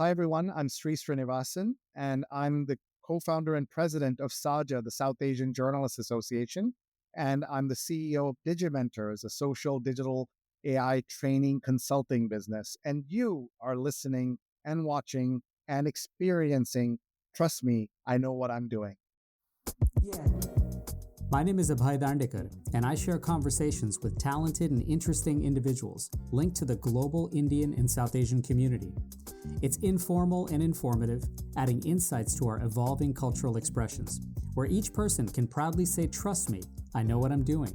Hi, everyone. I'm Sree Sreenivasan, and I'm the co founder and president of SAJA, the South Asian Journalists Association. And I'm the CEO of Digimentors, a social digital AI training consulting business. And you are listening and watching and experiencing. Trust me, I know what I'm doing. My name is Abhay Dandekar, and I share conversations with talented and interesting individuals linked to the global Indian and South Asian community. It's informal and informative, adding insights to our evolving cultural expressions, where each person can proudly say, "Trust me, I know what I'm doing."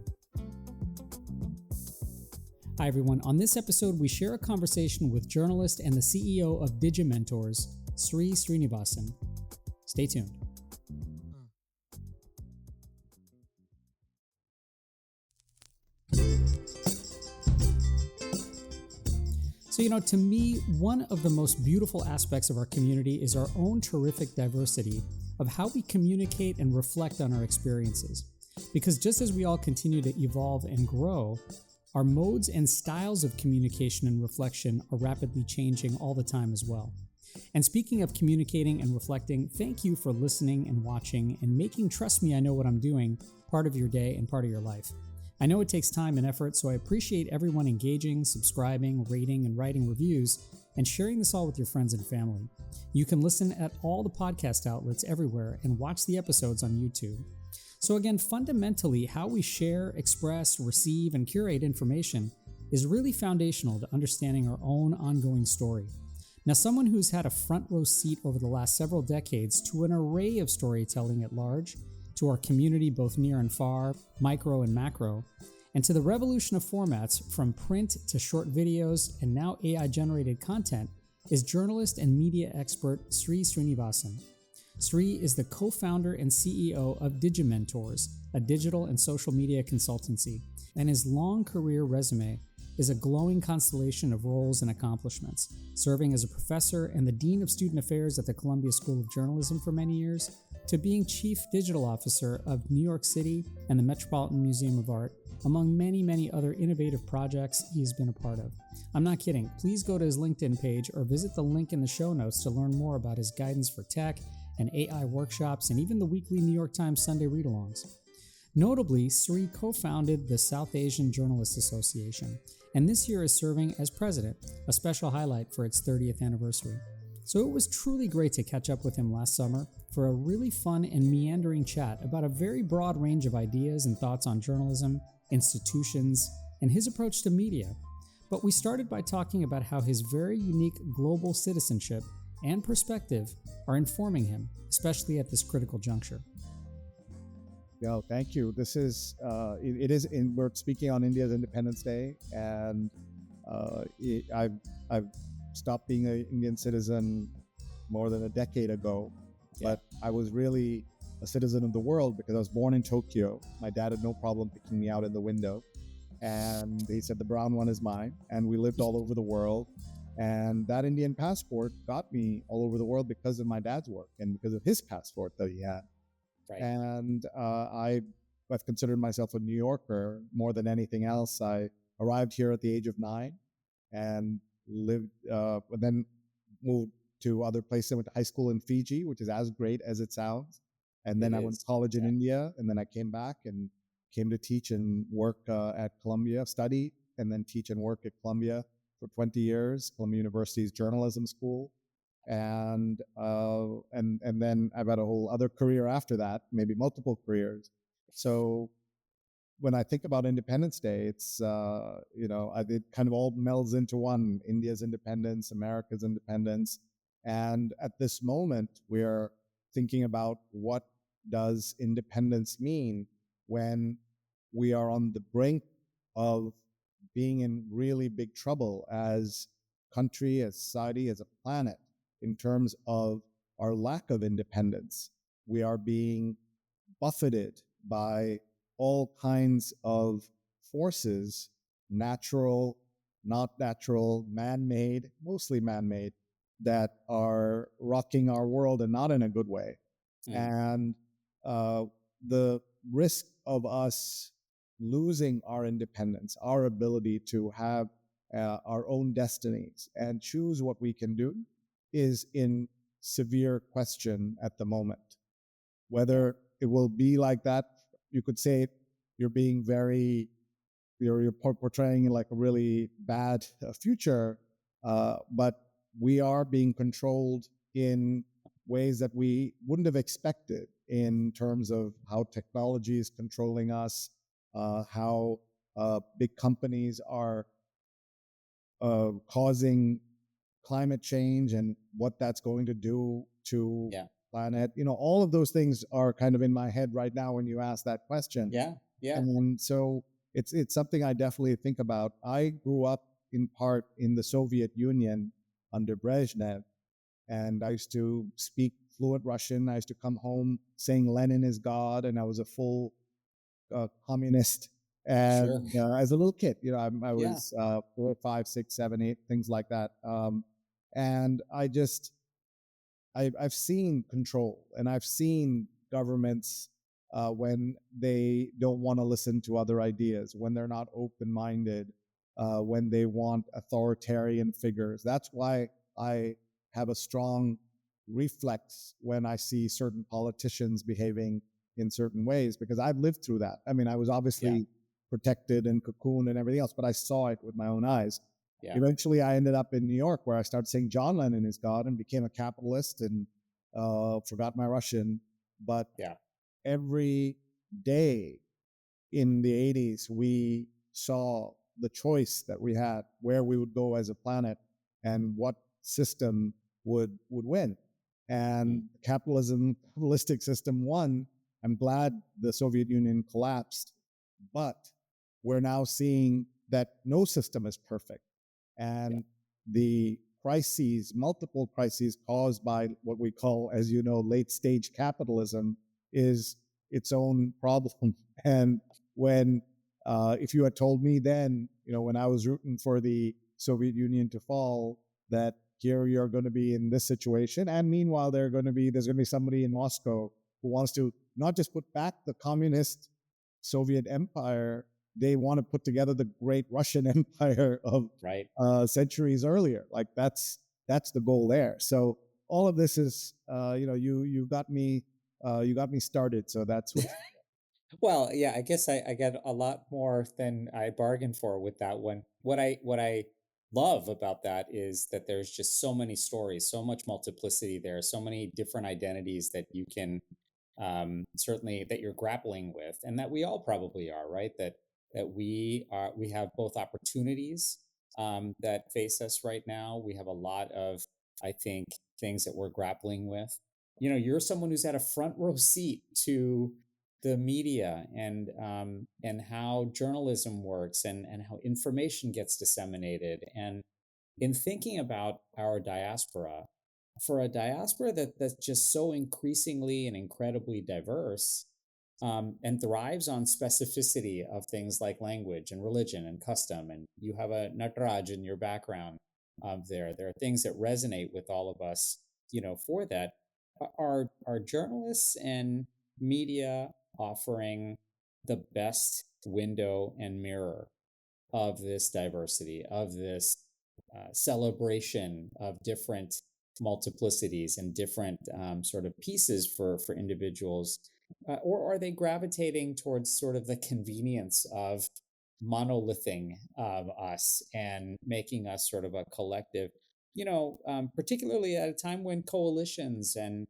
Hi, everyone. On this episode, we share a conversation with journalist and the CEO of Digimentors, Sree Sreenivasan. Stay tuned. So, to me, one of the most beautiful aspects of our community is our own terrific diversity of how we communicate and reflect on our experiences. Because just as we all continue to evolve and grow, our modes and styles of communication and reflection are rapidly changing all the time as well. And speaking of communicating and reflecting, thank you for listening and watching and making Trust Me, I Know What I'm Doing part of your day and part of your life. I know it takes time and effort, so I appreciate everyone engaging, subscribing, rating, and writing reviews, and sharing this all with your friends and family. You can listen at all the podcast outlets everywhere and watch the episodes on YouTube. So again, fundamentally, how we share, express, receive, and curate information is really foundational to understanding our own ongoing story. Now, someone who's had a front row seat over the last several decades to an array of storytelling at large, to our community both near and far, micro and macro, and to the revolution of formats from print to short videos and now AI-generated content is journalist and media expert Sree Sreenivasan. Sree is the co-founder and CEO of Digimentors, a digital and social media consultancy, and his long career resume is a glowing constellation of roles and accomplishments, serving as a professor and the Dean of Student Affairs at the Columbia School of Journalism for many years, to being Chief Digital Officer of New York City and the Metropolitan Museum of Art, among many, many other innovative projects he has been a part of. I'm not kidding. Please go to his LinkedIn page or visit the link in the show notes to learn more about his guidance for tech and AI workshops and even the weekly New York Times Sunday read-alongs. Notably, Sree co-founded the South Asian Journalists Association, and this year is serving as president, a special highlight for its 30th anniversary. So it was truly great to catch up with him last summer for a really fun and meandering chat about a very broad range of ideas and thoughts on journalism, institutions, and his approach to media. But we started by talking about how his very unique global citizenship and perspective are informing him, especially at this critical juncture. Yo, thank you. This is, we're speaking on India's Independence Day, and I've stopped being an Indian citizen more than a decade ago, but I was really a citizen of the world because I was born in Tokyo. My dad had no problem picking me out in the window, and he said the brown one is mine, and we lived all over the world. And that Indian passport got me all over the world because of my dad's work and because of his passport that he had. Right. And I've considered myself a New Yorker more than anything else. I arrived here at the age of 9 and lived, then moved to other places. I went to high school in Fiji, which is as great as it sounds. And then I went to college in India, and then I came back and came to teach and work at Columbia, study, and then teach and work at Columbia for 20 years, Columbia University's journalism school. And then I've had a whole other career after that, maybe multiple careers. So when I think about Independence Day, it's, it kind of all melds into one: India's independence, America's independence. And at this moment, we're thinking about what does independence mean when we are on the brink of being in really big trouble as country, as society, as a planet, in terms of our lack of independence. We are being buffeted by all kinds of forces, natural, not natural, man-made, mostly man-made, that are rocking our world and not in a good way. And the risk of us losing our independence, our ability to have our own destinies and choose what we can do, is in severe question at the moment. Whether it will be like that, you could say you're being very, you're portraying like a really bad future, but we are being controlled in ways that we wouldn't have expected in terms of how technology is controlling us, how big companies are causing climate change and what that's going to do to Yeah. planet. All of those things are kind of in my head right now when you ask that question. Yeah. Yeah. And so it's something I definitely think about. I grew up in part in the Soviet Union under Brezhnev, and I used to speak fluent Russian. I used to come home saying Lenin is God, and I was a full communist. Sure. And as a little kid, I Yeah. was 4, 5, 6, 7, 8, things like that. And I've seen control, and I've seen governments when they don't want to listen to other ideas, when they're not open-minded, when they want authoritarian figures. That's why I have a strong reflex when I see certain politicians behaving in certain ways, because I've lived through that. I mean, I was Yeah. obviously protected and cocooned and everything else, but I saw it with my own eyes. Yeah. Eventually, I ended up in New York, where I started saying John Lennon is God and became a capitalist and forgot my Russian. But Yeah. every day in the 80s, we saw the choice that we had, where we would go as a planet and what system would win. And capitalistic system won. I'm glad the Soviet Union collapsed, but we're now seeing that no system is perfect. And the crises, multiple crises caused by what we call, as you know, late stage capitalism, is its own problem. And when, if you had told me then, when I was rooting for the Soviet Union to fall, that here you're going to be in this situation, and meanwhile there's going to be somebody in Moscow who wants to not just put back the communist Soviet Empire, they want to put together the great Russian Empire of Right. centuries earlier. Like that's the goal there. So all of this is, you got me started. So that's what. Well, yeah, I guess I get a lot more than I bargained for with that one. What I love about that is that there's just so many stories, so much multiplicity there, so many different identities that you can certainly that you're grappling with, and that we all probably are, right? That we have both opportunities that face us right now. We have a lot of, I think, things that we're grappling with. You're someone who's had a front row seat to the media and how journalism works and how information gets disseminated. And in thinking about our diaspora, for a diaspora that's just so increasingly and incredibly diverse, and thrives on specificity of things like language and religion and custom, and you have a Nataraj in your background there are things that resonate with all of us, for that. Are journalists and media offering the best window and mirror of this diversity, of this celebration of different multiplicities and different sort of pieces for individuals? Or are they gravitating towards sort of the convenience of monolithing us and making us sort of a collective, particularly at a time when coalitions and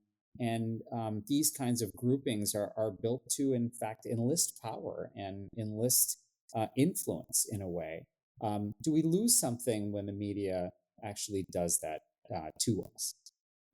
these kinds of groupings are built to, in fact, enlist power and enlist influence in a way. Do we lose something when the media actually does that to us?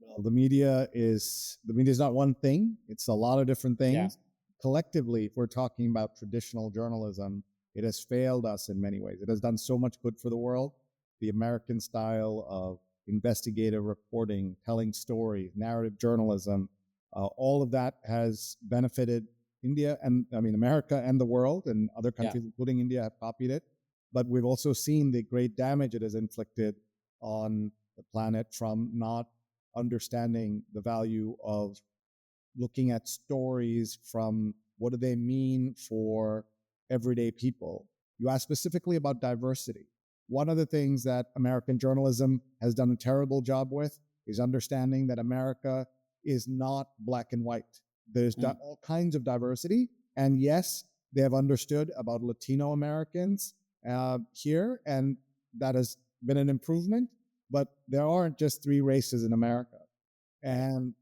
Well, the media is not one thing. It's a lot of different Yeah. things. Collectively, if we're talking about traditional journalism, it has failed us in many ways. It has done so much good for the world. The American style of investigative reporting, telling stories, narrative journalism, all of that has benefited India, and I mean America and the world, and other Yeah. countries, including India, have copied it. But we've also seen the great damage it has inflicted on the planet from not understanding the value of looking at stories from what do they mean for everyday people. You asked specifically about diversity. One of the things that American journalism has done a terrible job with is understanding that America is not black and white. There's all kinds of diversity. And yes, they have understood about Latino Americans here, and that has been an improvement. But there aren't just three races in America. And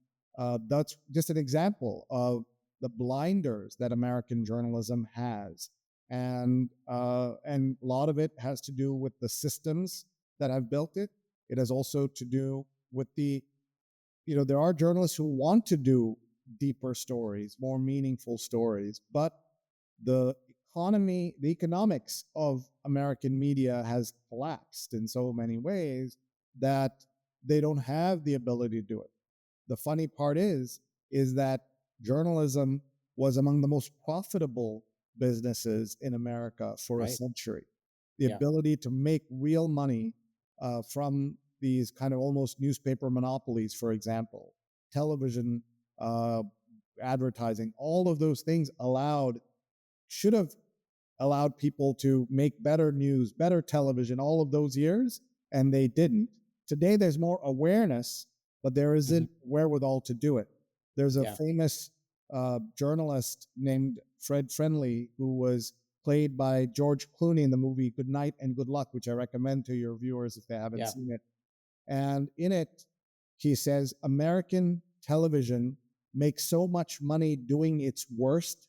that's just an example of the blinders that American journalism has. And a lot of it has to do with the systems that have built it. It has also to do with there are journalists who want to do deeper stories, more meaningful stories, but the the economics of American media has collapsed in so many ways that they don't have the ability to do it. The funny part is that journalism was among the most profitable businesses in America for a century. The ability to make real money from these kind of almost newspaper monopolies, for example, television, advertising, all of those things should have allowed people to make better news, better television all of those years, and they didn't. Today, there's more awareness, but there isn't wherewithal to do it. There's a famous journalist named Fred Friendly who was played by George Clooney in the movie Good Night and Good Luck, which I recommend to your viewers if they haven't seen it. And in it, he says, American television makes so much money doing its worst,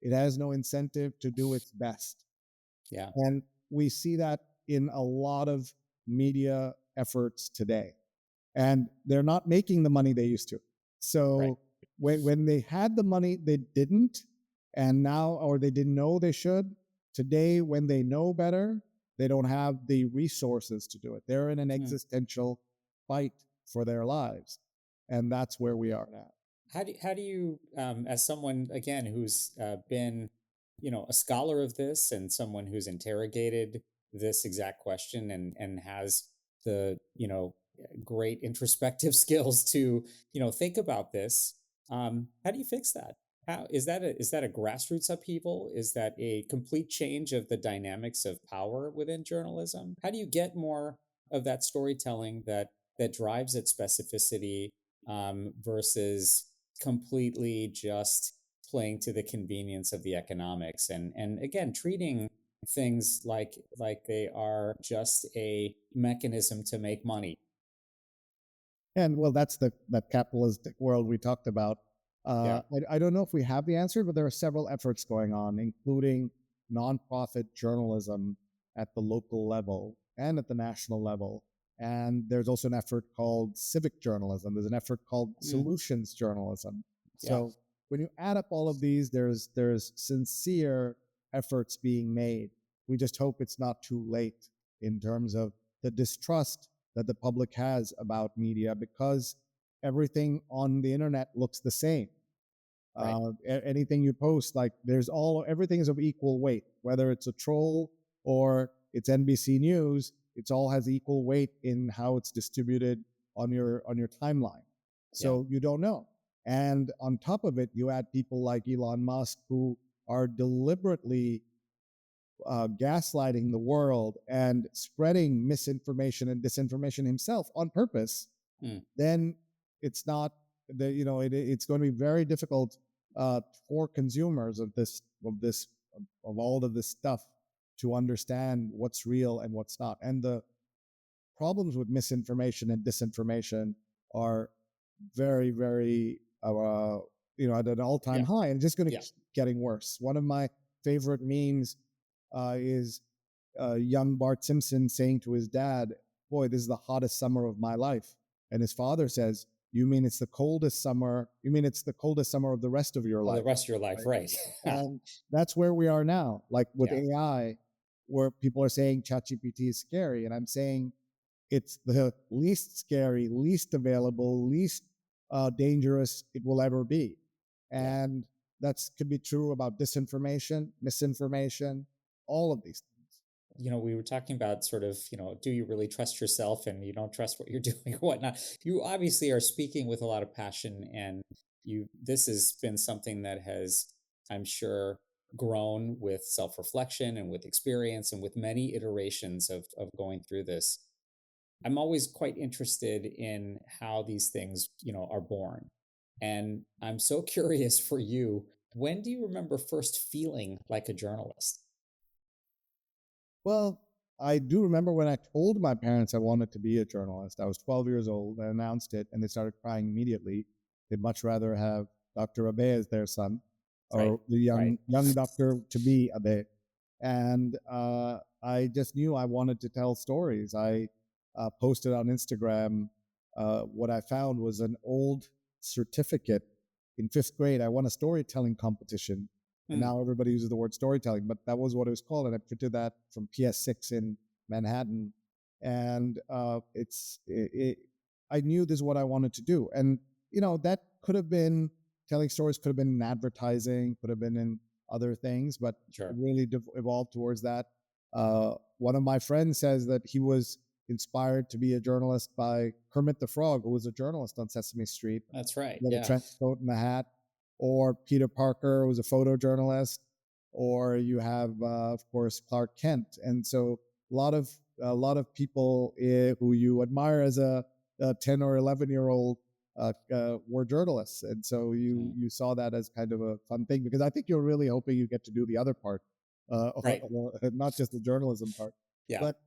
it has no incentive to do its best. Yeah. And we see that in a lot of media efforts today. And they're not making the money they used to. So when they had the money, they didn't. And now, or they didn't know they should. Today, when they know better, they don't have the resources to do it. They're in an existential fight for their lives. And that's where we are now. How do you, as someone, again, who's been, a scholar of this and someone who's interrogated this exact question and has the, great introspective skills to, think about this, how do you fix that? How is that a grassroots upheaval? Is that a complete change of the dynamics of power within journalism? How do you get more of that storytelling that drives its specificity versus completely just playing to the convenience of the economics and again treating things like they are just a mechanism to make money? And well, that's that capitalistic world we talked about. I don't know if we have the answer, but there are several efforts going on, including nonprofit journalism at the local level and at the national level. And there's also an effort called civic journalism. There's an effort called solutions journalism. So when you add up all of these, there's sincere efforts being made. We just hope it's not too late in terms of the distrust that the public has about media, because everything on the internet looks the same. Anything you post, like everything is of equal weight, whether it's a troll or it's NBC News. It all has equal weight in how it's distributed on your timeline. So you don't know. And on top of it, you add people like Elon Musk who are deliberately gaslighting the world and spreading misinformation and disinformation himself on purpose. Then it's not it's going to be very difficult for consumers of all of this stuff to understand what's real and what's not. And the problems with misinformation and disinformation are very, very at an all-time high, and just going to keep getting worse. One of my favorite memes is young Bart Simpson saying to his dad, "Boy, this is the hottest summer of my life." And his father says, "You mean it's the coldest summer? You mean it's the coldest summer of the rest of your life?" The rest of your life, right? And that's where we are now. Like with AI, where people are saying ChatGPT is scary, and I'm saying it's the least scary, least available, least dangerous it will ever be. And that could be true about disinformation, misinformation, all of these things. We were talking about sort of, do you really trust yourself and you don't trust what you're doing or whatnot? You obviously are speaking with a lot of passion, and this has been something that has, I'm sure, grown with self-reflection and with experience and with many iterations of going through this. I'm always quite interested in how these things, are born. And I'm so curious for you, when do you remember first feeling like a journalist? Well, I do remember when I told my parents I wanted to be a journalist. I was 12 years old. I announced it, and they started crying immediately. They'd much rather have Dr. Abe as their son, Right. or the Right. young doctor to be Abe. And I just knew I wanted to tell stories. I posted on Instagram. What I found was an old certificate in fifth grade. I won a storytelling competition, and Hmm. now everybody uses the word storytelling, but that was what it was called. And I printed that from PS6 in Manhattan, and I knew this is what I wanted to do, and that could have been telling stories, could have been in advertising, could have been in other things, but it Sure. really evolved towards that. One of my friends says that he was inspired to be a journalist by Kermit the Frog, who was a journalist on Sesame Street. That's right. He had a Yeah. trench coat and a hat. Or Peter Parker, who was a photojournalist. Or you have, of course, Clark Kent. And so a lot of people who you admire as a 10 or 11-year-old were journalists. And so you Mm. you saw that as kind of a fun thing, because I think you're really hoping you get to do the other part, Right. not just the journalism part. Yeah. But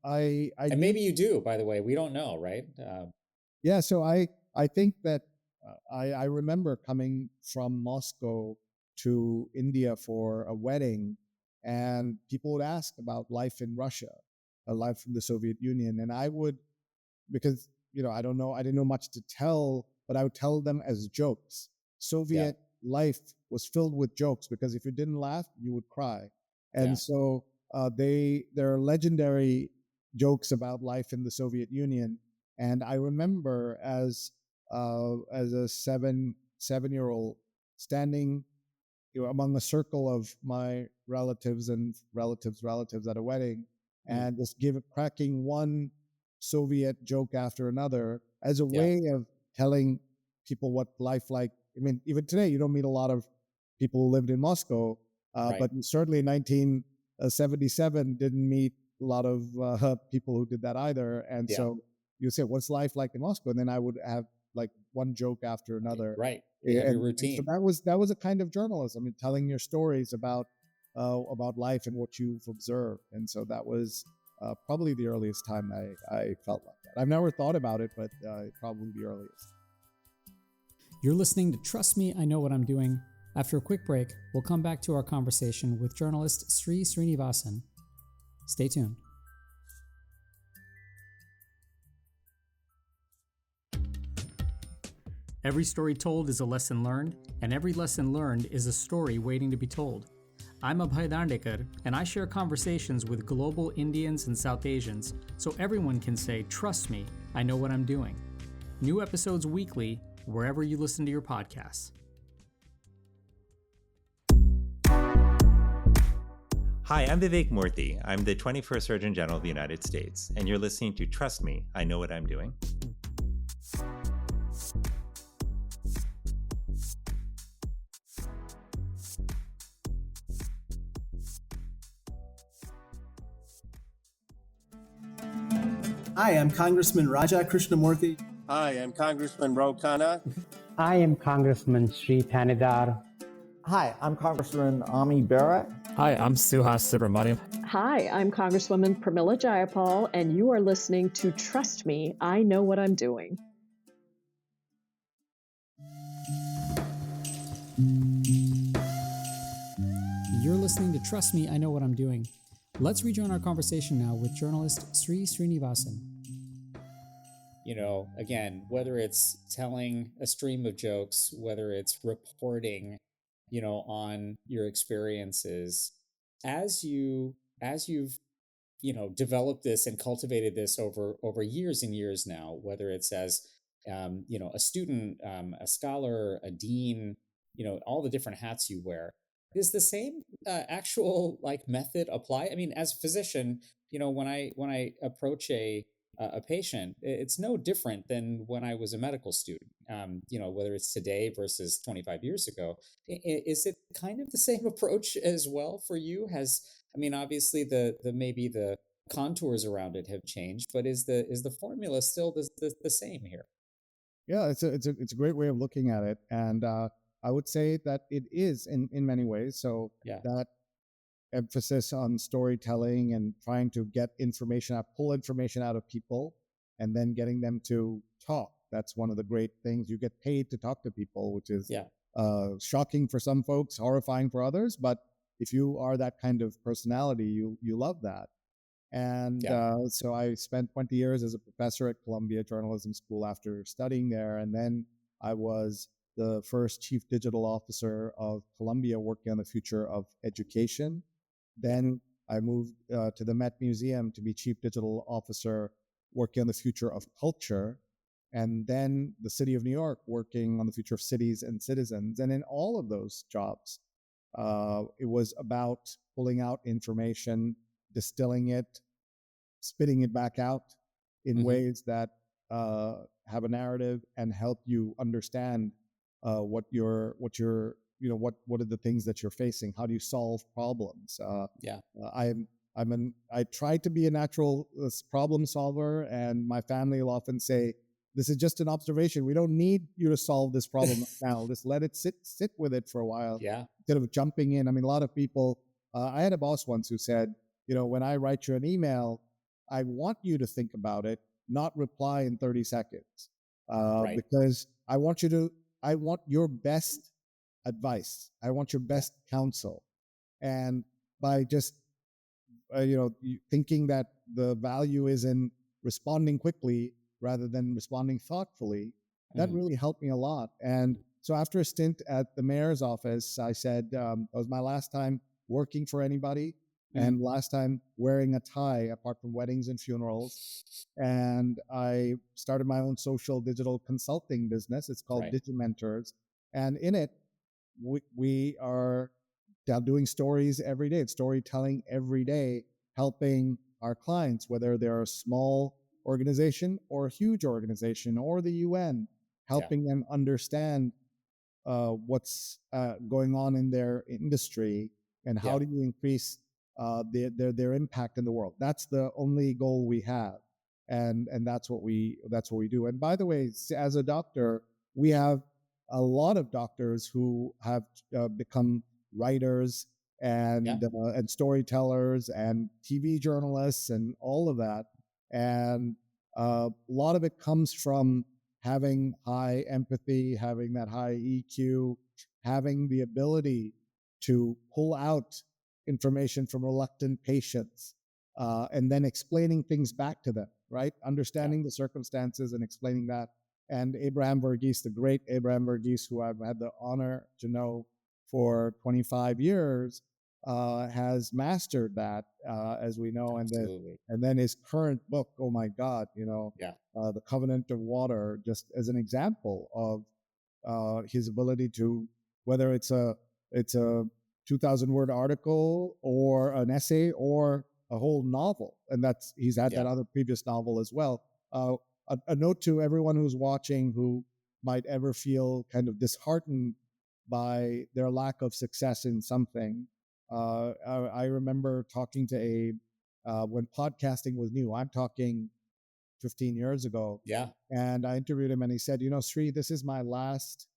I And knew. maybe you do, by the way. We don't know, right? Yeah, so I think that I remember coming from Moscow to India for a wedding, and people would ask about life in Russia, life in the Soviet Union, and I would, because I didn't know much to tell, but I would tell them as jokes. Yeah. Soviet life was filled with jokes, because if you didn't laugh, you would cry. And Yeah. so there are legendary jokes about life in the Soviet Union. And I remember as a seven-year old standing among a circle of my relatives and relatives at a wedding, Mm. and just cracking one Soviet joke after another as a Yeah. way of telling people what life like. I mean, even today, you don't meet a lot of people who lived in Moscow, Right. but certainly in 1977 didn't meet a lot of people who did that either. And Yeah. so you say, "What's life like in Moscow?" And then I would have like one joke after Right. another. Right. You have your And so routine. that was a kind of journalism, I mean, telling your stories about life and what you've observed. And so that was probably the earliest time I felt like that. I've never thought about it, but probably the earliest. You're listening to Trust Me, I Know What I'm Doing. After a quick break, we'll come back to our conversation with journalist Sree Sreenivasan. Stay tuned. Every story told is a lesson learned, and every lesson learned is a story waiting to be told. I'm Abhay Dandekar, and I share conversations with global Indians and South Asians so everyone can say, "Trust me, I know what I'm doing." New episodes weekly, wherever you listen to your podcasts. Hi, I'm Vivek Murthy. I'm the 21st Surgeon General of the United States, and you're listening to Trust Me, I Know What I'm Doing. Hi, I'm Congressman Raja Krishnamurthy. Hi, I'm Congressman Ro Khanna. I am Congressman Sri Thanedar. Hi, I'm Congressman Ami Bera. Hi, I'm Suhas Subramaniam. Hi, I'm Congresswoman Pramila Jayapal, and you are listening to Trust Me, I Know What I'm Doing. You're listening to Trust Me, I Know What I'm Doing. Let's rejoin our conversation now with journalist Sree Sreenivasan. Again, whether it's telling a stream of jokes, whether it's reporting, on your experiences, as you've developed this and cultivated this over years and years now, whether it's as a student, a scholar, a dean, all the different hats you wear, is the same actual like method apply? I mean, as a physician, when I approach a patient, it's no different than when I was a medical student. Whether it's today versus 25 years ago, is it kind of the same approach as well for you? I mean, obviously the maybe contours around it have changed, but is the formula still the same here? Yeah, it's a great way of looking at it, and I would say that it is in many ways. So Yeah. that emphasis on storytelling and trying to get information out, pull information out of people, and then getting them to talk. That's one of the great things. You get paid to talk to people, which is shocking for some folks, horrifying for others. But if you are that kind of personality, you love that. And so I spent 20 years as a professor at Columbia Journalism School after studying there. And then I was the first chief digital officer of Columbia, working on the future of education. Then I moved to the Met Museum to be chief digital officer, working on the future of culture. And then the city of New York, working on the future of cities and citizens. And in all of those jobs, it was about pulling out information, distilling it, spitting it back out in ways that have a narrative and help you understand what are the things that you're facing. How do you solve problems? I try to be a natural problem solver, and my family will often say, "This is just an observation. We don't need you to solve this problem now. Just let it sit with it for a while." Yeah. Instead of jumping in. I mean, a lot of people. I had a boss once who said, when I write you an email, I want you to think about it, not reply in 30 seconds, because I want your best advice. I want your best counsel. And by just, thinking that the value is in responding quickly rather than responding thoughtfully, that really helped me a lot. And so after a stint at the mayor's office, I said, it was my last time working for anybody. And last time wearing a tie, apart from weddings and funerals. And I started my own social digital consulting business. It's called DigiMentors. And in it, we are doing stories every day. It's storytelling every day, helping our clients, whether they're a small organization or a huge organization or the UN, helping them understand what's going on in their industry and how do you increase their impact in the world. That's the only goal we have, and that's what we do. And by the way, as a doctor, we have a lot of doctors who have become writers and storytellers and TV journalists and all of that. And a lot of it comes from having high empathy, having that high EQ, having the ability to pull out information from reluctant patients, and then explaining things back to them, right? Understanding the circumstances and explaining that. And Abraham Verghese, the great Abraham Verghese, who I've had the honor to know for 25 years, has mastered that, as we know. And then his current book, oh my God, The Covenant of Water, just as an example of his ability to, whether it's a 2,000-word article or an essay or a whole novel. And he's had that other previous novel as well. A note to everyone who's watching who might ever feel kind of disheartened by their lack of success in something. I remember talking to Abe when podcasting was new. I'm talking 15 years ago. Yeah. And I interviewed him and he said, Sree, this is my last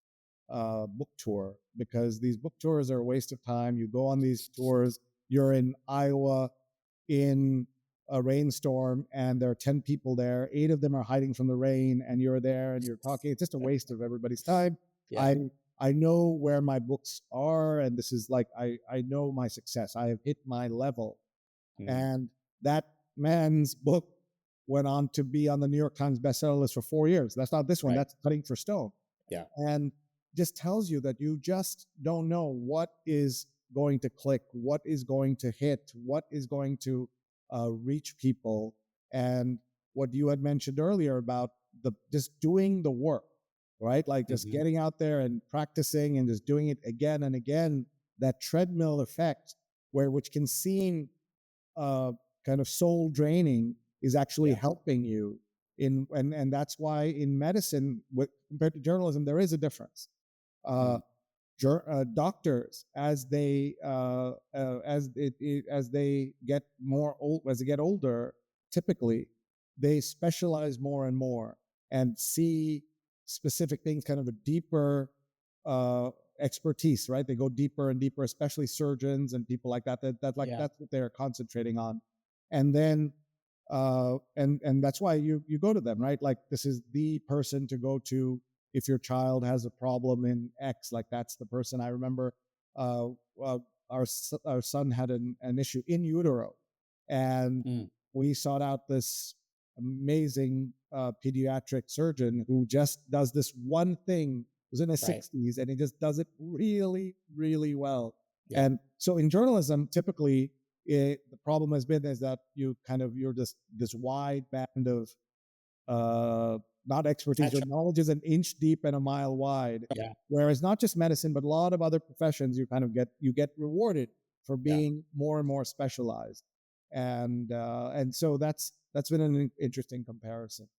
book tour, because these book tours are a waste of time. You go on these tours, you're in Iowa in a rainstorm, and there are 10 people there. 8 of them are hiding from the rain, and you're there and you're talking. It's just a waste of everybody's time. Yeah. I know where my books are, and this is like, I know my success. I have hit my level. And that man's book went on to be on the New York Times bestseller list for 4 years. That's not this one. That's Cutting for Stone. Yeah. And just tells you that you just don't know what is going to click, what is going to hit, what is going to reach people. And what you had mentioned earlier about just doing the work, right? Like just getting out there and practicing and just doing it again and again, that treadmill effect, which can seem kind of soul draining, is actually helping you and that's why in medicine, compared to journalism, there is a difference. doctors, as they as they get more old, as they get older, typically they specialize more and more and see specific things, kind of a deeper expertise, right? They go deeper and deeper, especially surgeons and people like that. That's what they're concentrating on, and then and that's why you go to them, right? Like, this is the person to go to if your child has a problem in X. Like, that's the person. I remember uh, our son had an issue in utero, and we sought out this amazing pediatric surgeon who just does this one thing. Was in his 60s, and he just does it really, really well. And so in journalism, typically, the problem has been is that you're just this wide band of not expertise. Your knowledge is an inch deep and a mile wide. Whereas not just medicine, but a lot of other professions, you get rewarded for being more and more specialized. And so that's been an interesting comparison.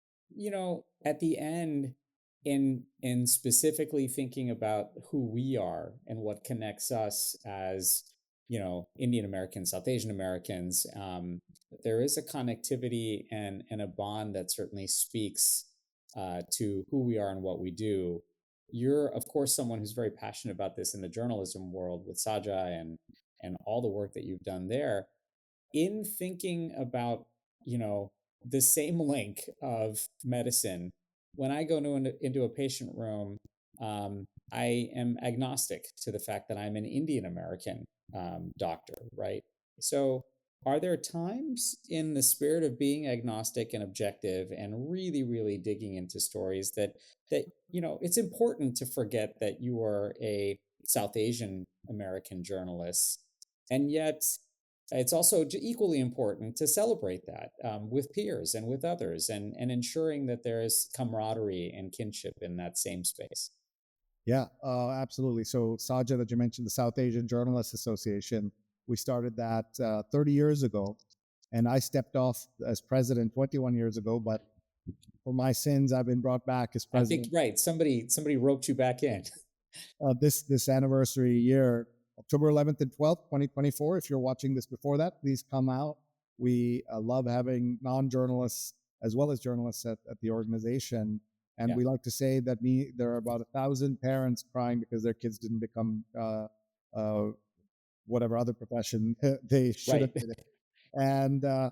At the end, in specifically thinking about who we are and what connects us as Indian Americans, South Asian Americans, there is a connectivity and a bond that certainly speaks to who we are and what we do. You're, of course, someone who's very passionate about this in the journalism world with Saja and all the work that you've done there. In thinking about the same link of medicine, when I go into a patient room, I am agnostic to the fact that I'm an Indian American doctor, right? So are there times, in the spirit of being agnostic and objective and really, really digging into stories, that it's important to forget that you are a South Asian American journalist, and yet it's also equally important to celebrate that with peers and with others, and ensuring that there is camaraderie and kinship in that same space? Yeah, absolutely. So Saja, that you mentioned, the South Asian Journalists Association, we started that 30 years ago, and I stepped off as president 21 years ago, but for my sins, I've been brought back as president. I think, somebody roped you back in. This anniversary year, October 11th and 12th, 2024. If you're watching this before that, please come out. We love having non-journalists as well as journalists at the organization. And we like to say that there are about 1,000 parents crying because their kids didn't become whatever other profession they should have been. And I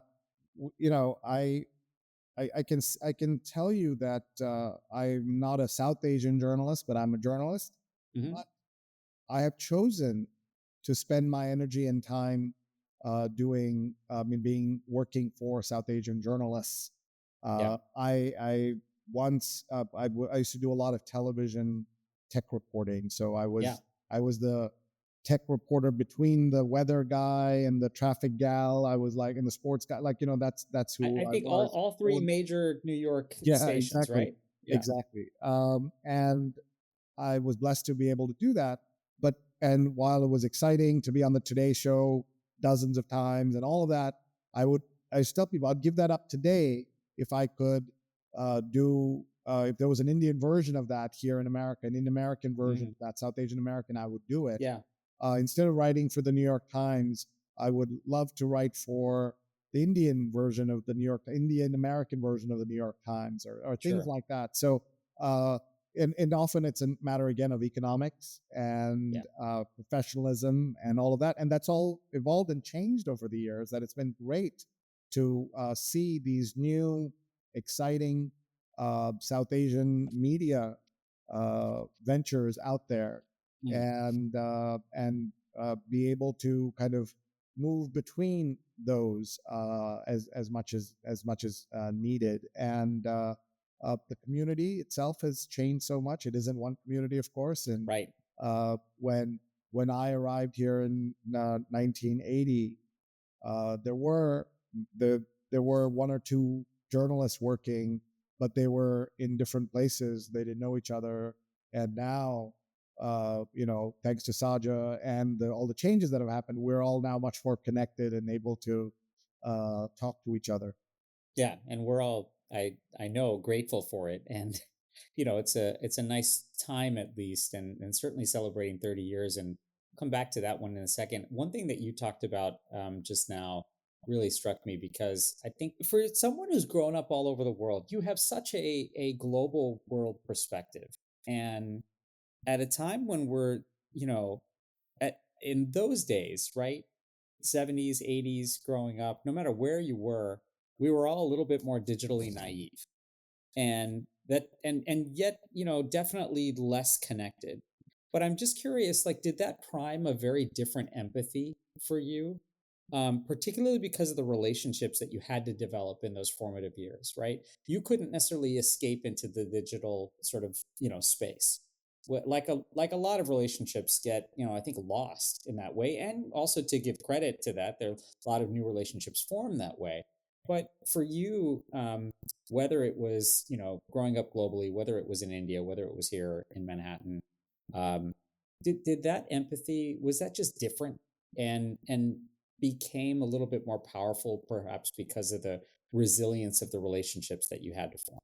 can tell you that I'm not a South Asian journalist, but I'm a journalist. Mm-hmm. But I have chosen to spend my energy and time working for South Asian journalists. I used to do a lot of television tech reporting, so I was the tech reporter between the weather guy and the traffic gal. I was like, in the sports guy, that's who I think all three major New York stations, exactly. right? Yeah. Exactly. And I was blessed to be able to do that. And while it was exciting to be on the Today Show dozens of times and all of that, I used to tell people I'd give that up today if I could if there was an Indian version of that here in America, an Indian American version of that, South Asian American, I would do it. Yeah. Instead of writing for the New York Times, I would love to write for the Indian version of the Indian American version of the New York Times, or things like that. So, and often it's a matter, again, of economics and professionalism and all of that. And that's all evolved and changed over the years, that it's been great to see these new, exciting South Asian media ventures out there, and be able to kind of move between those as much as needed. And the community itself has changed so much. It isn't one community, of course. And when I arrived here in 1980, there were one or two journalists working, but they were in different places. They didn't know each other. And now, thanks to Saja and all the changes that have happened, we're all now much more connected and able to talk to each other. Yeah, and we're all, I know, grateful for it. And it's a nice time at least, and certainly celebrating 30 years. And come back to that one in a second. One thing that you talked about just now really struck me, because I think for someone who's grown up all over the world, you have such a global world perspective. And at a time when we're, in those days, right? 70s, 80s, growing up, no matter where you were, we were all a little bit more digitally naive. And yet, definitely less connected. But I'm just curious, like, did that prime a very different empathy for you? Particularly because of the relationships that you had to develop in those formative years, right? You couldn't necessarily escape into the digital sort of, space. Like a lot of relationships get, I think, lost in that way. And also, to give credit to that, there are a lot of new relationships formed that way. But for you, whether it was, growing up globally, whether it was in India, whether it was here in Manhattan, um, did that empathy, was that just different, and became a little bit more powerful, perhaps because of the resilience of the relationships that you had to form?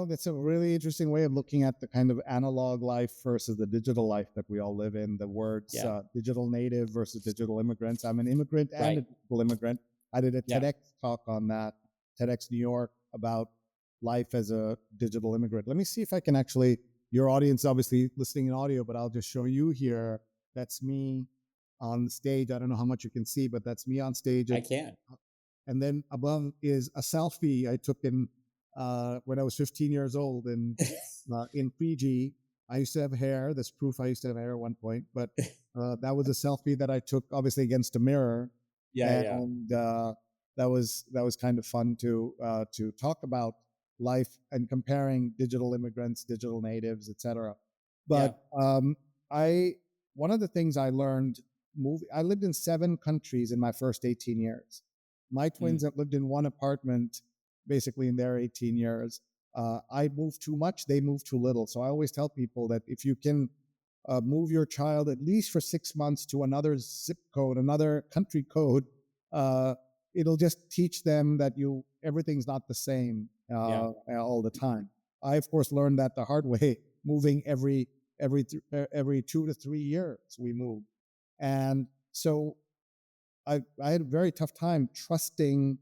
That's a really interesting way of looking at the kind of analog life versus the digital life that we all live in. The words digital native versus digital immigrants. I'm an immigrant and a digital immigrant. I did a TEDx talk on that, TEDx New York, about life as a digital immigrant. Let me see if I can actually, your audience obviously listening in audio, but I'll just show you here. That's me on the stage. I don't know how much you can see, but that's me on stage. I can. And then above is a selfie I took in when I was 15 years old in Fiji. I used to have hair. That's proof I used to have hair at one point. But that was a selfie that I took, obviously against a mirror. And that was kind of fun to talk about life and comparing digital immigrants, digital natives, etc. But one of the things I learned, I lived in 7 countries in my first 18 years. My twins have lived in one apartment basically in their 18 years. I moved too much, they moved too little. So I always tell people that if you can move your child at least for 6 months to another zip code, another country code, it'll just teach them that everything's not the same all the time. I, of course, learned that the hard way, moving every 2 to 3 years we moved. And so I had a very tough time trusting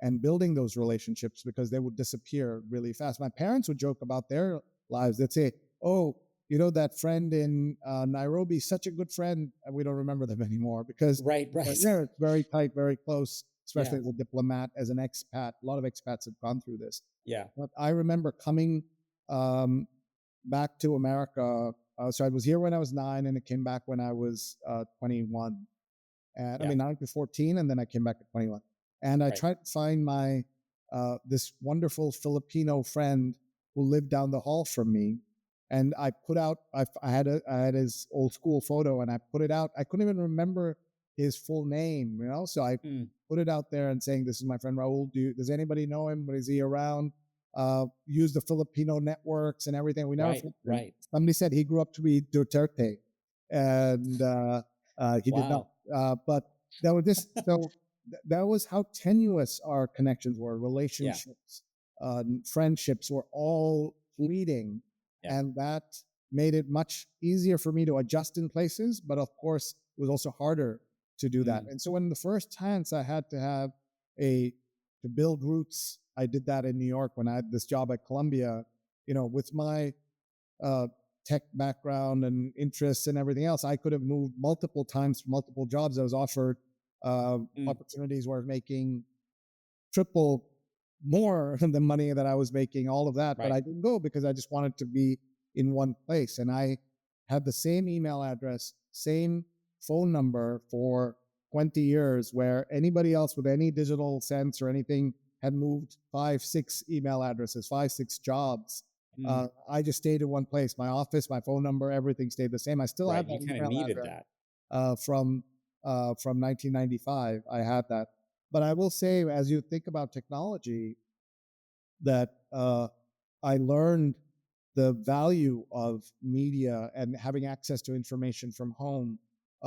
and building those relationships because they would disappear really fast. My parents would joke about their lives. They'd say, "Oh, that friend in Nairobi, such a good friend," and we don't remember them anymore because they're very tight, very close, especially as a diplomat, as an expat. A lot of expats have gone through this. But I remember coming back to America. So I was here when I was 9, and it came back when I was 21. And I mean, I went to 14, and then I came back at 21. And I tried to find my this wonderful Filipino friend who lived down the hall from me. And I put out, I had his old school photo, and I put it out. I couldn't even remember his full name, So I put it out there and saying, "This is my friend Raul. Does anybody know him? Is he around?" Use the Filipino networks and everything. We never. Somebody said he grew up to be Duterte, and he did not. But that was this. So that was how tenuous our connections were. Relationships, friendships were all fleeting. And that made it much easier for me to adjust in places, but of course it was also harder to do that. And so when the first chance I had to build roots, I did that in New York when I had this job at Columbia, with my tech background and interests and everything else. I could have moved multiple times for multiple jobs. I was offered opportunities where I was making triple more than the money that I was making, all of that. But I didn't go because I just wanted to be in one place. And I had the same email address, same phone number for 20 years, where anybody else with any digital sense or anything had moved 5, 6 email addresses, 5, 6 jobs. I just stayed in one place. My office, my phone number, everything stayed the same. I still have that email address from 1995. I had that. But I will say, as you think about technology, that I learned the value of media and having access to information from home.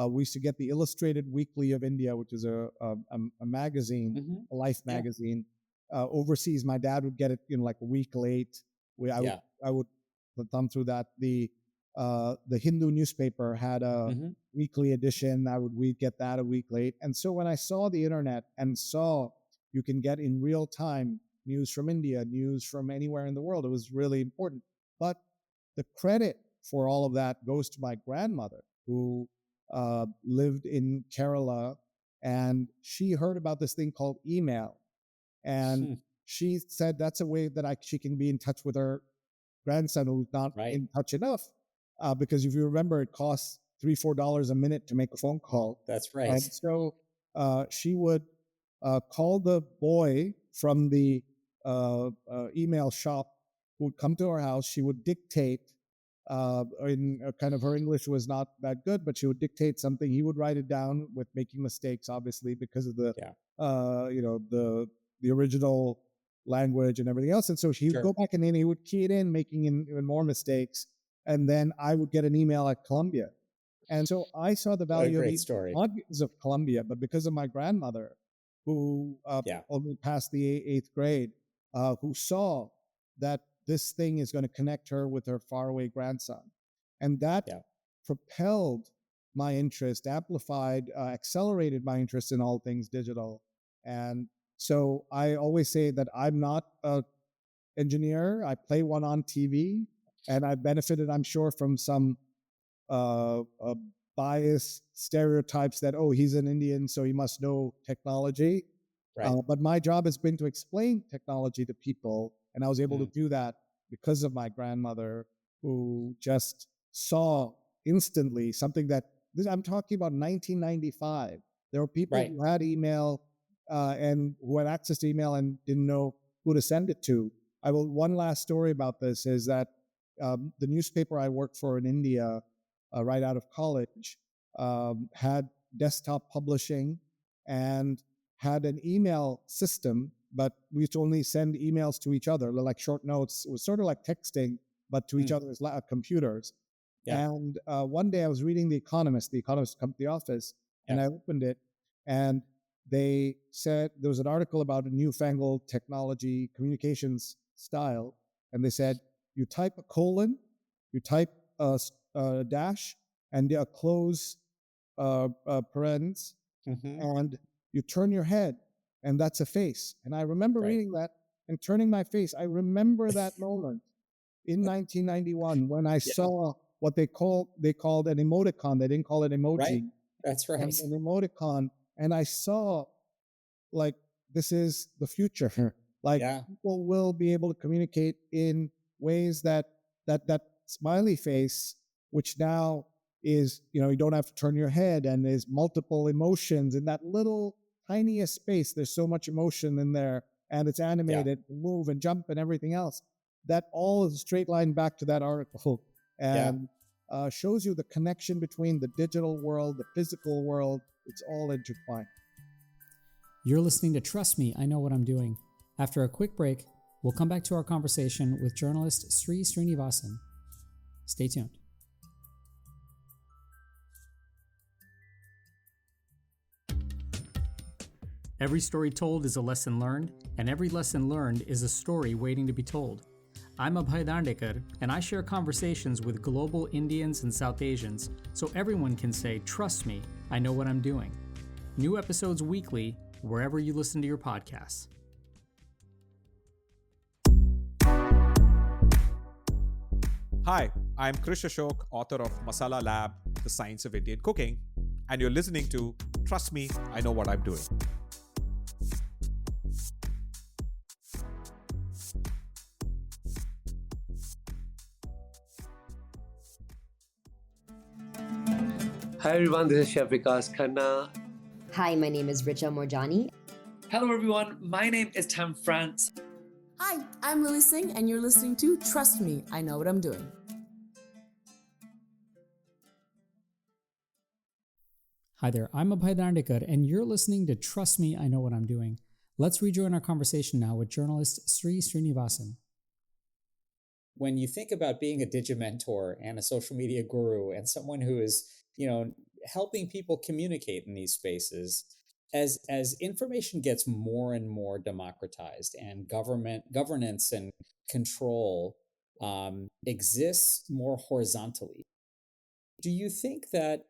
We used to get the Illustrated Weekly of India, which is a magazine, a life magazine. Overseas, my dad would get it like a week late. Yeah. I would thumb through that. The Hindu newspaper had a weekly edition. We'd get that a week late. And so when I saw the internet and saw you can get in real time news from India, news from anywhere in the world, it was really important. But the credit for all of that goes to my grandmother, who lived in Kerala, and she heard about this thing called email. And she said that's a way that she can be in touch with her grandson who's not in touch enough. Because if you remember, it costs $3-4 a minute to make a phone call. That's right. And so she would call the boy from the email shop who would come to her house. She would dictate, kind of her English was not that good, but she would dictate something. He would write it down with making mistakes, obviously, because of the original language and everything else. And so he would go back and then he would key it in, making even more mistakes. And then I would get an email at Columbia. And so I saw the value of these, not because of Columbia, but because of my grandmother, who only passed the 8th grade, who saw that this thing is going to connect her with her faraway grandson. And that propelled my interest, amplified, accelerated my interest in all things digital. And so I always say that I'm not an engineer. I play one on TV, and I benefited, I'm sure, from some bias stereotypes that, oh, he's an Indian, so he must know technology. Right. But my job has been to explain technology to people, and I was able to do that because of my grandmother, who just saw instantly something that, I'm talking about 1995. There were people who had email and who had access to email and didn't know who to send it to. One last story about this is that the newspaper I worked for in India, right out of college, had desktop publishing and had an email system, but we used to only send emails to each other, like short notes. It was sort of like texting, but to each other's computers. Yeah. And one day I was reading The Economist come to the office, and I opened it, and they said there was an article about a newfangled technology communications style, and they said, you type a colon, you type a dash, and a close parens, and you turn your head, and that's a face. And I remember reading that and turning my face. I remember that moment in 1991 when I saw what they called an emoticon. They didn't call it emoji. Right. That's right. An emoticon. And I saw, like, this is the future. Like, people will be able to communicate in ways that smiley face, which now is, you don't have to turn your head, and there's multiple emotions in that little tiniest space. There's so much emotion in there, and it's animated, move and jump and everything else. That all is a straight line back to that article, and shows you the connection between the digital world, the physical world. It's all intertwined. You're listening to Trust Me, I Know What I'm Doing. After a quick break, we'll come back to our conversation with journalist Sree Sreenivasan. Stay tuned. Every story told is a lesson learned, and every lesson learned is a story waiting to be told. I'm Abhay Dandekar, and I share conversations with global Indians and South Asians so everyone can say, trust me, I know what I'm doing. New episodes weekly, wherever you listen to your podcasts. Hi, I'm Krish Ashok, author of Masala Lab, The Science of Indian Cooking, and you're listening to Trust Me, I Know What I'm Doing. Hi everyone, this is Chef Vikas Khanna. Hi, my name is Richa Morjani. Hello everyone, my name is Tam France. Hi, I'm Lily Singh, and you're listening to Trust Me, I Know What I'm Doing. Hi there, I'm Abhay Dandekar, and you're listening to Trust Me, I Know What I'm Doing. Let's rejoin our conversation now with journalist Sree Sreenivasan. When you think about being a digimentor and a social media guru and someone who is, helping people communicate in these spaces, as information gets more and more democratized and governance and control exists more horizontally. Do you think that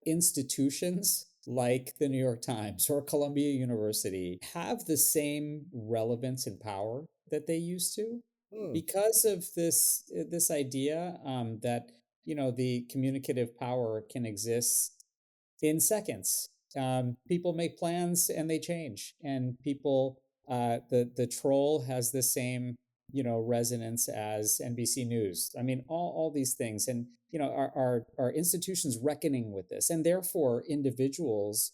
institutions like the New York Times or Columbia University have the same relevance and power that they used to because of this idea that the communicative power can exist in seconds? People make plans and they change, and people the troll has the same resonance as NBC News. I mean, all these things, and our institutions reckoning with this, and therefore individuals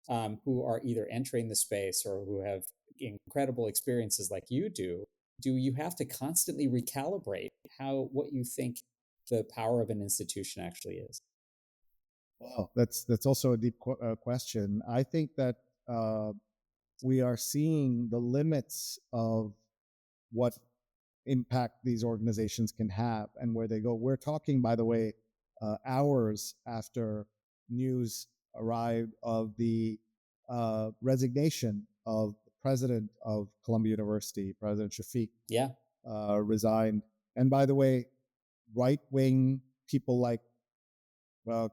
who are either entering the space or who have incredible experiences like you do. Do you have to constantly recalibrate what you think the power of an institution actually is? Wow, that's also a deep question. I think that we are seeing the limits of what impact these organizations can have and where they go. We're talking, by the way, hours after news arrived of the resignation of the president of Columbia University, President Shafiq. Yeah. Resigned. And by the way, right-wing people like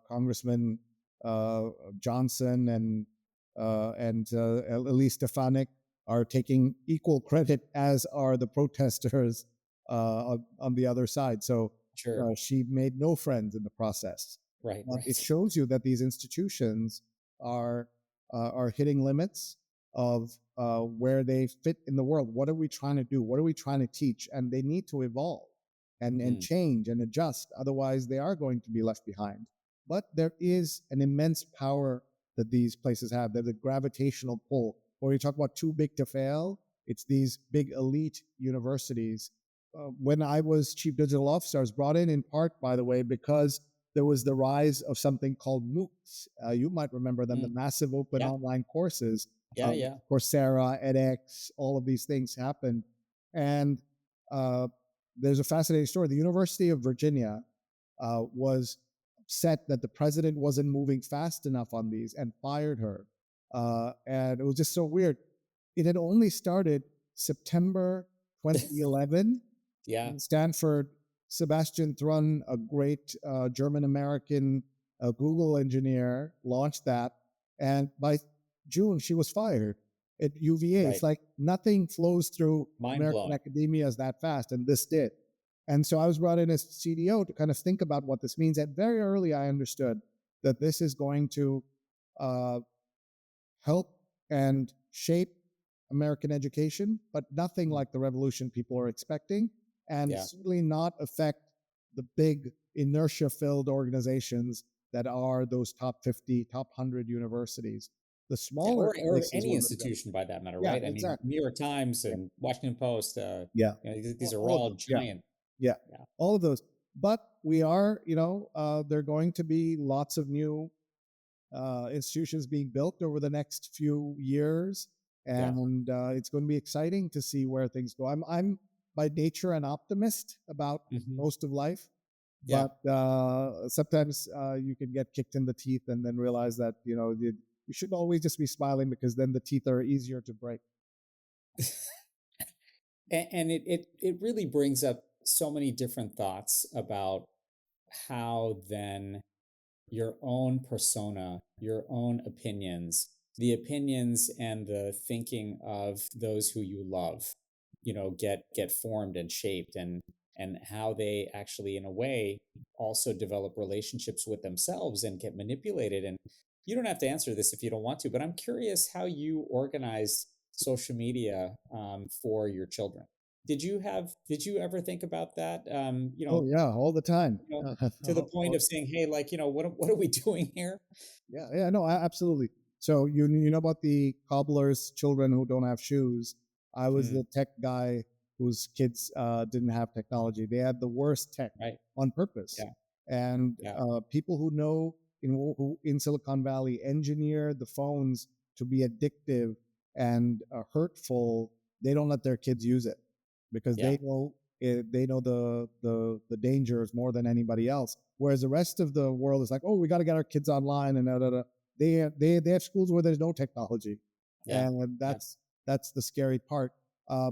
Congressman Johnson and Elise Stefanik are taking equal credit, as are the protesters on the other side. So sure. She made no friends in the process. Right. It shows you that these institutions are hitting limits of where they fit in the world. What are we trying to do? What are we trying to teach? And they need to evolve and change and adjust. Otherwise, they are going to be left behind. But there is an immense power that these places have. There's a gravitational pull. When we talk about too big to fail, it's these big elite universities. When I was chief digital officer, I was brought in part, by the way, because there was the rise of something called MOOCs. You might remember them, the massive open online courses. Yeah. Coursera, edX, all of these things happened. And there's a fascinating story. The University of Virginia was upset that the president wasn't moving fast enough on these and fired her. And it was just so weird. It had only started September 2011. Yeah. In Stanford, Sebastian Thrun, a great German-American Google engineer, launched that. And by June, she was fired at UVA. Right. It's like nothing flows through American academia as that fast, and this did. And so I was brought in as CDO to kind of think about what this means. And very early, I understood that this is going to help and shape American education, but nothing like the revolution people are expecting, and certainly not affect the big inertia-filled organizations that are those top 50, top 100 universities. The smaller or any institution, by that matter, right? Exactly. I mean, New York Times and Washington Post. These are all giant. Yeah, all of those. But we are, there are going to be lots of new institutions being built over the next few years, and it's going to be exciting to see where things go. I'm by nature an optimist about most of life, but sometimes you can get kicked in the teeth and then realize that you shouldn't always just be smiling, because then the teeth are easier to break. And it really brings up so many different thoughts about how then your own persona, your own opinions, the opinions and the thinking of those who you love, get formed and shaped, and how they actually, in a way, also develop relationships with themselves and get manipulated. And you don't have to answer this if you don't want to, but I'm curious how you organize social media for your children. Did you ever think about that? Oh yeah, all the time. To the point of saying, hey, what are we doing here? Yeah, no, absolutely. So you know about the cobbler's children who don't have shoes. I was the tech guy whose kids didn't have technology. They had the worst tech on purpose. And people who know who in Silicon Valley engineer the phones to be addictive and hurtful, they don't let their kids use it, because they know the dangers more than anybody else. Whereas the rest of the world is like, oh, we got to get our kids online, and They have schools where there's no technology, and that's the scary part.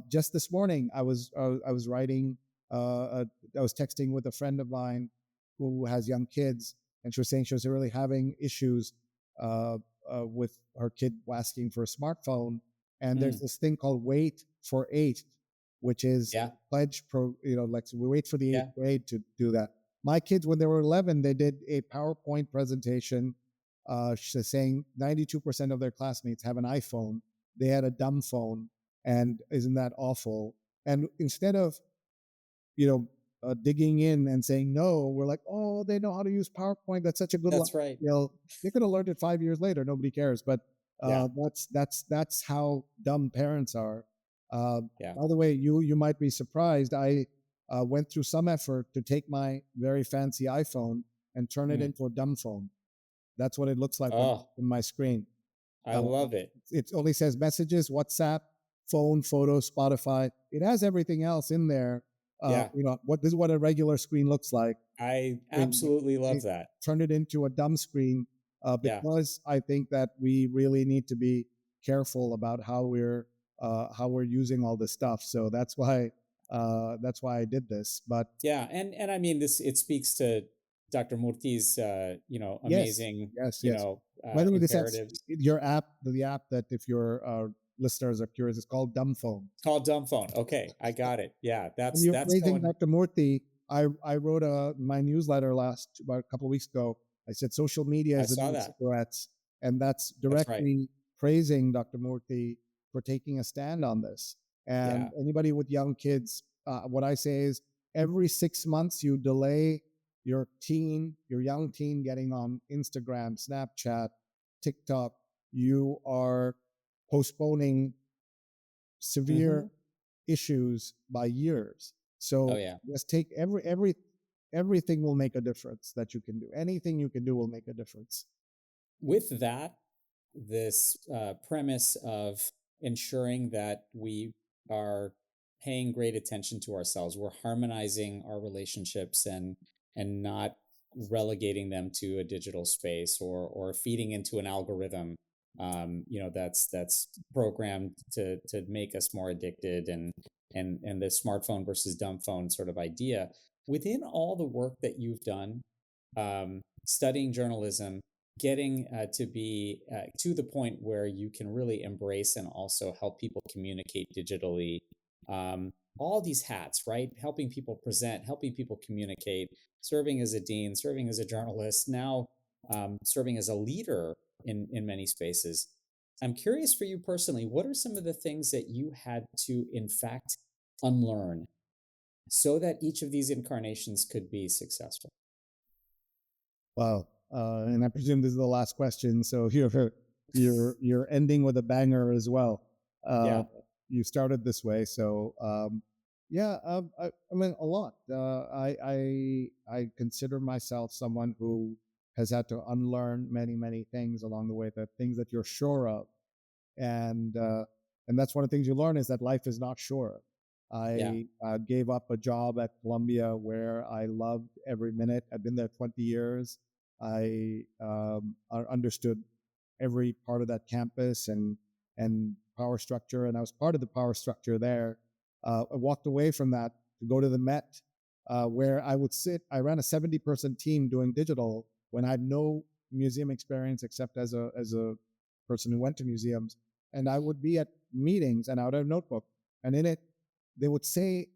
Just this morning, I was writing I was texting with a friend of mine who has young kids, and she was saying she was really having issues with her kid asking for a smartphone. And there's this thing called Wait for Eight, which is pledge like we wait for the eighth grade to do that. My kids, when they were 11, they did a PowerPoint presentation saying 92% of their classmates have an iPhone. They had a dumb phone, and isn't that awful? And instead of digging in and saying no, we're like, oh, they know how to use PowerPoint. That's such a good. That's right. They could have learned it 5 years later. Nobody cares. But that's how dumb parents are. By the way, you might be surprised. I went through some effort to take my very fancy iPhone and turn it into a dumb phone. That's what it looks like on my screen. I love it. It only says messages, WhatsApp, phone, photos, Spotify. It has everything else in there. This is what a regular screen looks like. I absolutely love that. Turn it into a dumb screen because I think that we really need to be careful about how we're using all this stuff. So that's why I did this. But and I mean it speaks to Dr. Murthy's amazing by the way, imperatives. Your app, the app that if your listeners are curious, it's called Dumb Phone. Called Dumb Phone. Okay, I got it. Yeah, that's praising Dr. Murthy. I wrote my newsletter about a couple of weeks ago. I said social media is the new cigarettes, and that's directly praising Dr. Murthy for taking a stand on this. And anybody with young kids, what I say is every 6 months you delay your young teen getting on Instagram, Snapchat, TikTok, you are postponing severe issues by years. So just take everything will make a difference that you can do. Anything you can do will make a difference. With that, this premise of ensuring that we are paying great attention to ourselves, we're harmonizing our relationships and not relegating them to a digital space or feeding into an algorithm that's programmed to make us more addicted and the smartphone versus dumb phone sort of idea. Within all the work that you've done, studying journalism, getting to be to the point where you can really embrace and also help people communicate digitally, all these hats, right? Helping people present, helping people communicate, serving as a dean, serving as a journalist, now serving as a leader in many spaces. I'm curious for you personally, what are some of the things that you had to, in fact, unlearn so that each of these incarnations could be successful? Wow. And I presume this is the last question. So you're ending with a banger as well. You started this way. So I mean, a lot. I consider myself someone who has had to unlearn many things along the way, the things that you're sure of. And that's one of the things you learn is that life is not sure. I gave up a job at Columbia where I loved every minute. I've been there 20 years. I understood every part of that campus and power structure, and I was part of the power structure there. I walked away from that to go to the Met, where I would sit. I ran a 70-person team doing digital when I had no museum experience except as a person who went to museums. And I would be at meetings and I would have a notebook, and in it they would say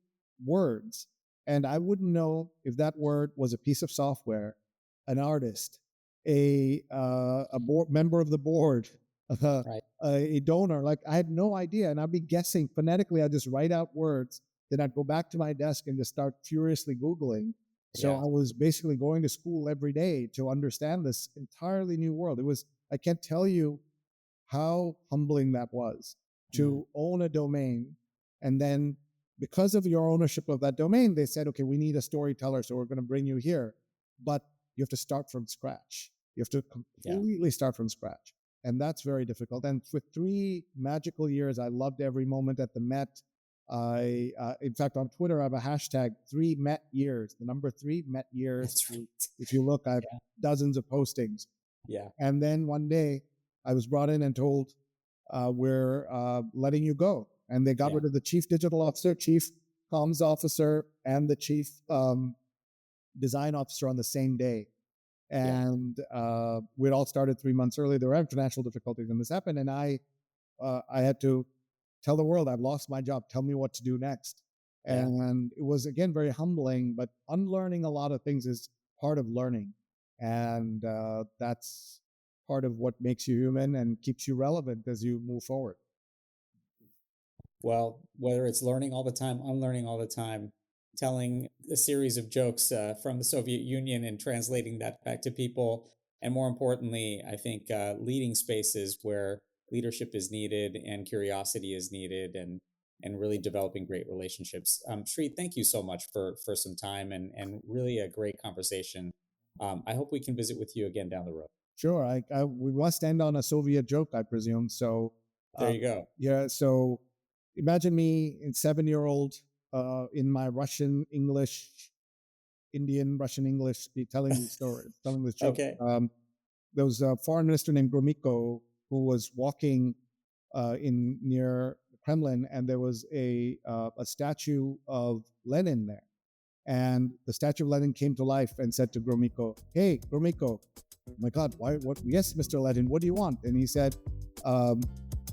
words, and I wouldn't know if that word was a piece of software, an artist, a member of the board, a donor. Like, I had no idea, and I'd be guessing phonetically. I'd just write out words, then I'd go back to my desk and just start furiously Googling. So I was basically going to school every day to understand this entirely new world. I can't tell you how humbling that was to own a domain. And then because of your ownership of that domain, they said, okay, we need a storyteller, so we're going to bring you here. But you have to start from scratch. You have to completely start from scratch. And that's very difficult. And for 3 magical years, I loved every moment at the Met. In fact, on Twitter, I have a hashtag 3 Met years, the number 3 Met years. Right. If you look, I have dozens of postings. Yeah. And then one day I was brought in and told, we're letting you go. And they got rid of the chief digital officer, chief comms officer, and the chief design officer on the same day. And we'd all started 3 months early. There were financial difficulties when this happened. And I had to tell the world, I've lost my job. Tell me what to do next. Yeah. And it was, again, very humbling, but unlearning a lot of things is part of learning. And that's part of what makes you human and keeps you relevant as you move forward. Well, whether it's learning all the time, unlearning all the time, telling a series of jokes from the Soviet Union and translating that back to people, and more importantly, I think leading spaces where leadership is needed and curiosity is needed, and really developing great relationships. Sree, thank you so much for some time and really a great conversation. I hope we can visit with you again down the road. Sure. We must end on a Soviet joke, I presume. So there you go. Yeah. So imagine me, in 7-year-old, in my Indian Russian English, telling these stories, telling this joke. Okay. There was a foreign minister named Gromyko who was walking near the Kremlin, and there was a statue of Lenin there. And the statue of Lenin came to life and said to Gromyko, "Hey, Gromyko, oh my God, why? What? Yes, Mr. Lenin, what do you want?" And he said,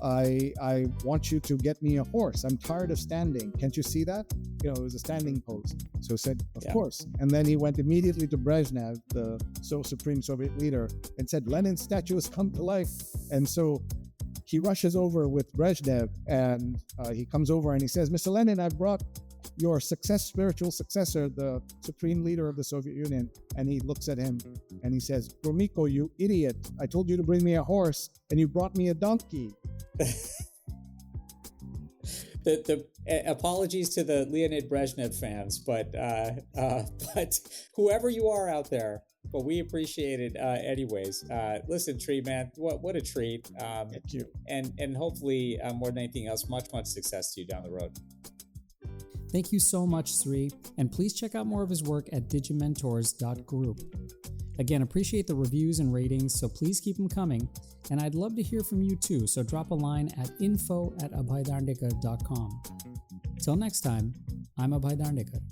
I want you to get me a horse. I'm tired of standing. Can't you see that? It was a standing pose. So he said, of course. And then he went immediately to Brezhnev, the supreme Soviet leader, and said, Lenin's statue has come to life. And so he rushes over with Brezhnev, and he comes over and he says, Mr. Lenin, I've brought your spiritual successor, the supreme leader of the Soviet Union. And he looks at him and he says, Gromyko, you idiot. I told you to bring me a horse and you brought me a donkey. The apologies to the Leonid Brezhnev fans, but whoever you are out there, but we appreciate it anyways. Listen, Sree, man, what a treat. Thank you. And hopefully, more than anything else, much success to you down the road. Thank you so much, Sree, and please check out more of his work at digimentors.group. Again, appreciate the reviews and ratings, so please keep them coming, and I'd love to hear from you too, so drop a line at info@abhaydarndekar.com. Till next time, I'm Abhay Darndekar.